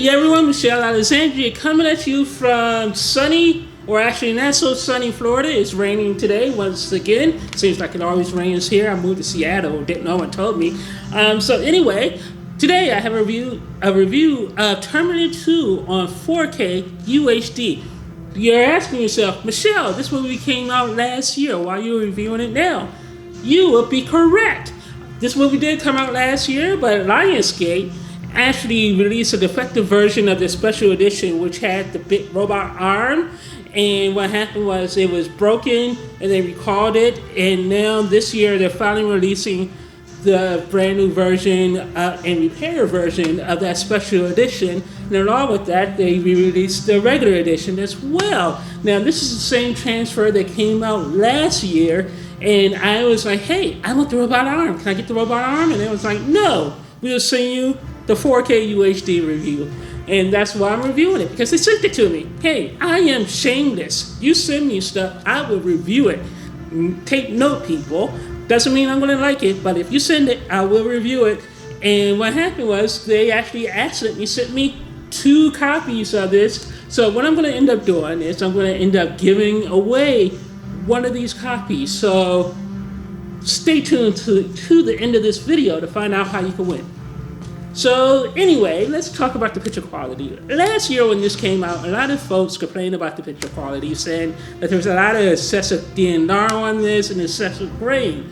Hey everyone, Michelle Alexandria coming at you from sunny, or actually not so sunny Florida. It's raining today once again. Seems like it always rains here. I moved to Seattle, no one told me. So anyway, today I have a review of Terminator 2 on 4K UHD. You're asking yourself, Michelle, this movie came out last year. Why are you reviewing it now? You would be correct. This movie did come out last year, but Lionsgate actually released a defective version of the special edition, which had the big robot arm. And what happened was it was broken, and they recalled it. And now this year they're finally releasing the brand new version and repair version of that special edition. And along with that, they re-released the regular edition as well. Now this is the same transfer that came out last year, and I was like, hey, I want the robot arm. Can I get the robot arm? And they was like, no, we'll send you the 4K UHD review. And that's why I'm reviewing it, because they sent it to me. Hey, I am shameless. You send me stuff, I will review it. Take note, people. Doesn't mean I'm going to like it, but if you send it, I will review it. And what happened was they actually accidentally sent me 2 copies of this. So what I'm going to end up doing is I'm going to end up giving away one of these copies. So stay tuned to the end of this video to find out how you can win. So anyway, let's talk about the picture quality. Last year when this came out, a lot of folks complained about the picture quality, saying that there was a lot of excessive DNR on this and excessive grain.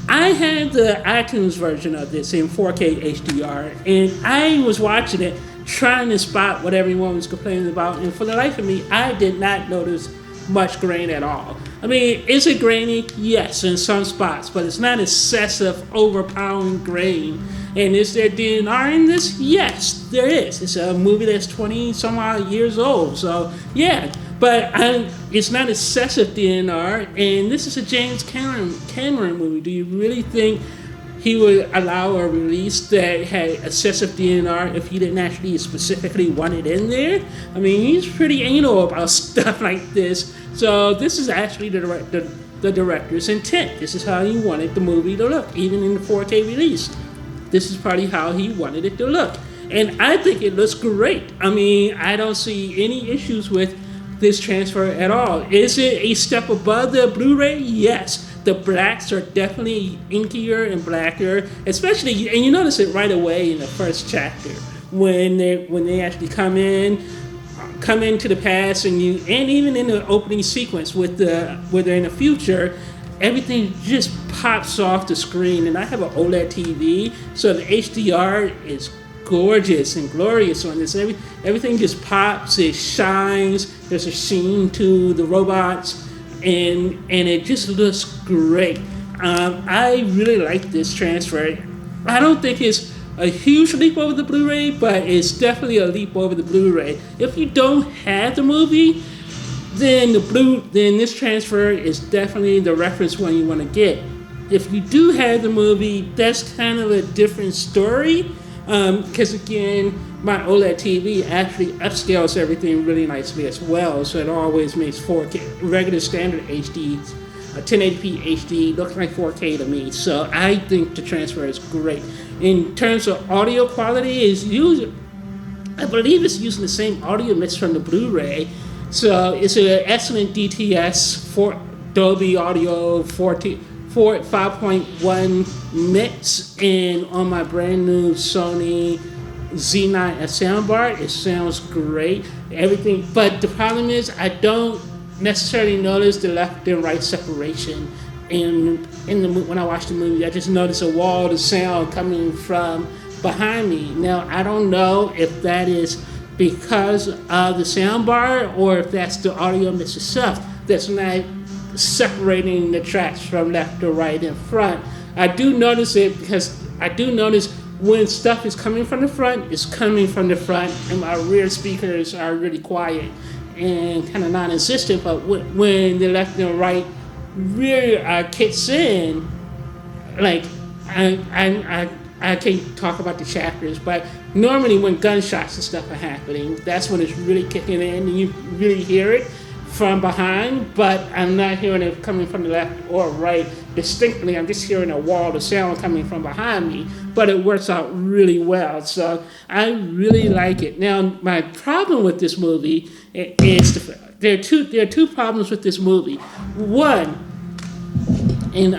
I had the iTunes version of this in 4K HDR, and I was watching it, trying to spot what everyone was complaining about, and for the life of me, I did not notice much grain at all. I mean, is it grainy? Yes, in some spots, but it's not excessive, overpowering grain. And is there DNR in this? Yes, there is. It's a movie that's 20 some odd years old, so yeah. But it's not excessive DNR, and this is a James Cameron movie. Do you really think he would allow a release that had excessive DNR if he didn't actually specifically want it in there? I mean, he's pretty anal about stuff like this. So this is actually the director's intent. This is how he wanted the movie to look, even in the 4K release. This is probably how he wanted it to look. And I think it looks great. I mean, I don't see any issues with this transfer at all. Is it a step above the Blu-ray? Yes. The blacks are definitely inkier and blacker, especially, and you notice it right away in the first chapter when they actually come into the past, and even in the opening sequence where they're in the future, everything just pops off the screen. And I have an OLED TV, so the HDR is gorgeous and glorious on this. Everything just pops, it shines, there's a sheen to the robots, and it just looks great. I really like this transfer. I don't think it's a huge leap over the Blu-ray, but it's definitely a leap over the Blu-ray. If you don't have the movie, then this transfer is definitely the reference one you want to get. If you do have the movie, that's kind of a different story, because again, my OLED TV actually upscales everything really nicely as well, so it always makes 4K regular standard HD, 1080p HD look like 4K to me. So I think the transfer is great. In terms of audio quality, I believe it's using the same audio mix from the Blu-ray. So it's an excellent DTS for Dolby Audio 5.1 mix, and on my brand new Sony Z9 Soundbar, it sounds great. Everything, but the problem is I don't necessarily notice the left and right separation when I watch the movie. I just notice a wall of sound coming from behind me. Now I don't know if that is because of the soundbar or if that's the audio mix itself that's not separating the tracks from left to right and front. I do notice it because I do notice when stuff is coming from the front, it's coming from the front, and my rear speakers are really quiet and kind of non-existent. But when the left and right rear kicks in, like I can't talk about the chapters, but normally when gunshots and stuff are happening, that's when it's really kicking in, and you really hear it from behind. But I'm not hearing it coming from the left or right, distinctly. I'm just hearing a wall of sound coming from behind me, but it works out really well. So I really like it. Now, my problem with this movie is there are two problems with this movie. One, and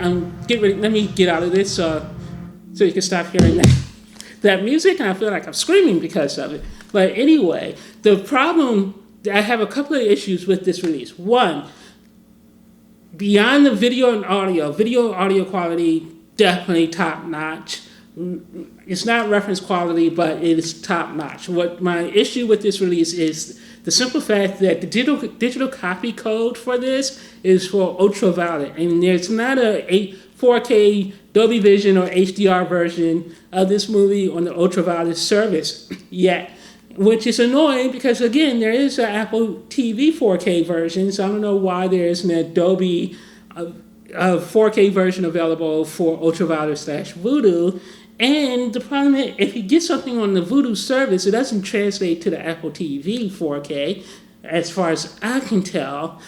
let me get out of this so you can stop hearing that music, and I feel like I'm screaming because of it. But anyway, the problem, I have a couple of issues with this release. One, beyond the video audio quality, definitely top notch. It's not reference quality, but it is top notch. What my issue with this release is the simple fact that the digital copy code for this is for ultraviolet, and there's not a 4K Dolby Vision or HDR version of this movie on the ultraviolet service yet, which is annoying because, again, there is an Apple TV 4K version, so I don't know why there isn't a Dolby 4K version available for ultraviolet/Vudu. And the problem is, if you get something on the Vudu service, it doesn't translate to the Apple TV 4K, as far as I can tell.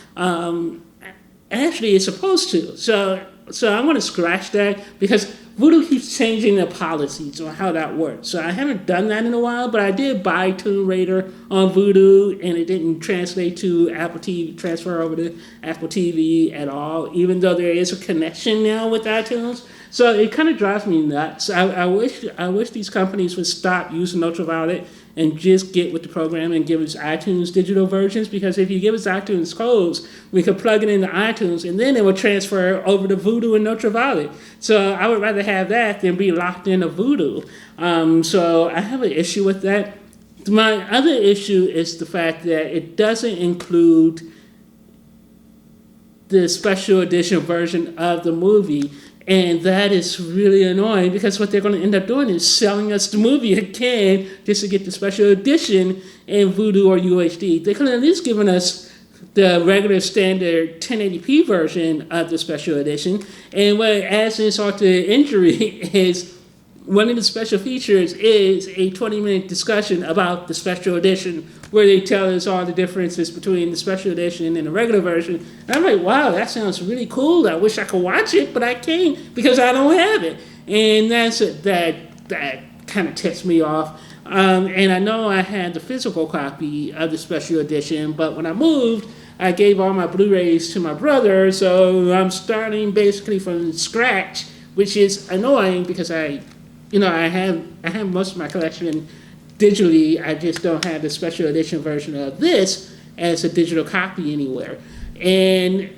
Actually, it's supposed to. So I'm going to scratch that because Vudu keeps changing their policies on how that works. So I haven't done that in a while, but I did buy Tomb Raider on Vudu, and it didn't translate to Apple TV, transfer over to Apple TV at all, even though there is a connection now with iTunes. So it kind of drives me nuts. I wish these companies would stop using ultraviolet and just get with the program and give us iTunes digital versions, because if you give us iTunes codes, we could plug it into iTunes and then it will transfer over to Vudu and ultraviolet. So I would rather have that than be locked into Vudu. So I have an issue with that. My other issue is the fact that it doesn't include the special edition version of the movie. And that is really annoying because what they're going to end up doing is selling us the movie again just to get the special edition in Vudu or UHD. They could have at least given us the regular standard 1080p version of the special edition. And what adds insult to injury is one of the special features is a 20-minute discussion about the special edition where they tell us all the differences between the special edition and the regular version. And I'm like, wow, that sounds really cool. I wish I could watch it, but I can't because I don't have it. And that kind of ticks me off. And I know I had the physical copy of the special edition, but when I moved, I gave all my Blu-rays to my brother, so I'm starting basically from scratch, which is annoying because I have most of my collection digitally. I just don't have the special edition version of this as a digital copy anywhere. And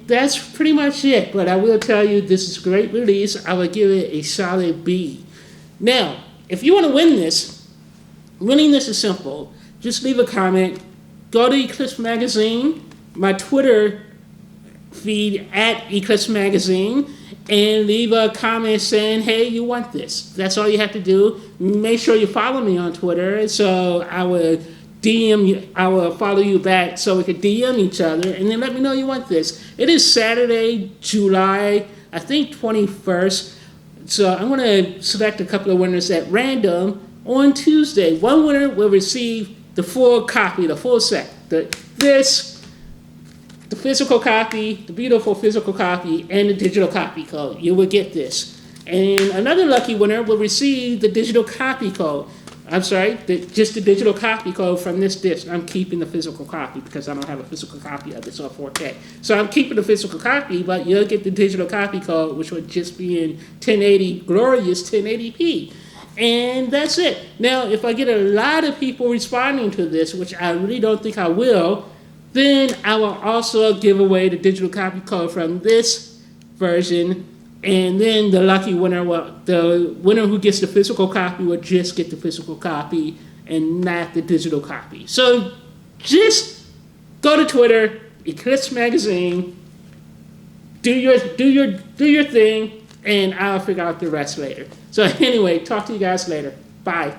that's pretty much it. But I will tell you, this is a great release. I would give it a solid B. Now, if you want to win this, winning this is simple. Just leave a comment. Go to Eclipse Magazine, my Twitter feed at Eclipse Magazine, and leave a comment saying, hey, you want this. That's all you have to do. Make sure you follow me on Twitter, so I will DM you. I will follow you back so we could DM each other, and then let me know you want this. It is Saturday, July, I think 21st. So I'm going to select a couple of winners at random on Tuesday. One winner will receive the full copy, the full set. The physical copy, the beautiful physical copy, and the digital copy code. You will get this. And another lucky winner will receive the digital copy code. I'm sorry, just the digital copy code from this disc. I'm keeping the physical copy because I don't have a physical copy of this on 4K. So I'm keeping the physical copy, but you'll get the digital copy code, which would just be in 1080, glorious 1080p. And that's it. Now, if I get a lot of people responding to this, which I really don't think I will, then I will also give away the digital copy code from this version, and then the lucky winner, the winner who gets the physical copy will just get the physical copy and not the digital copy. So just go to Twitter, Eclipse Magazine, do your thing, and I'll figure out the rest later. So anyway, talk to you guys later. Bye.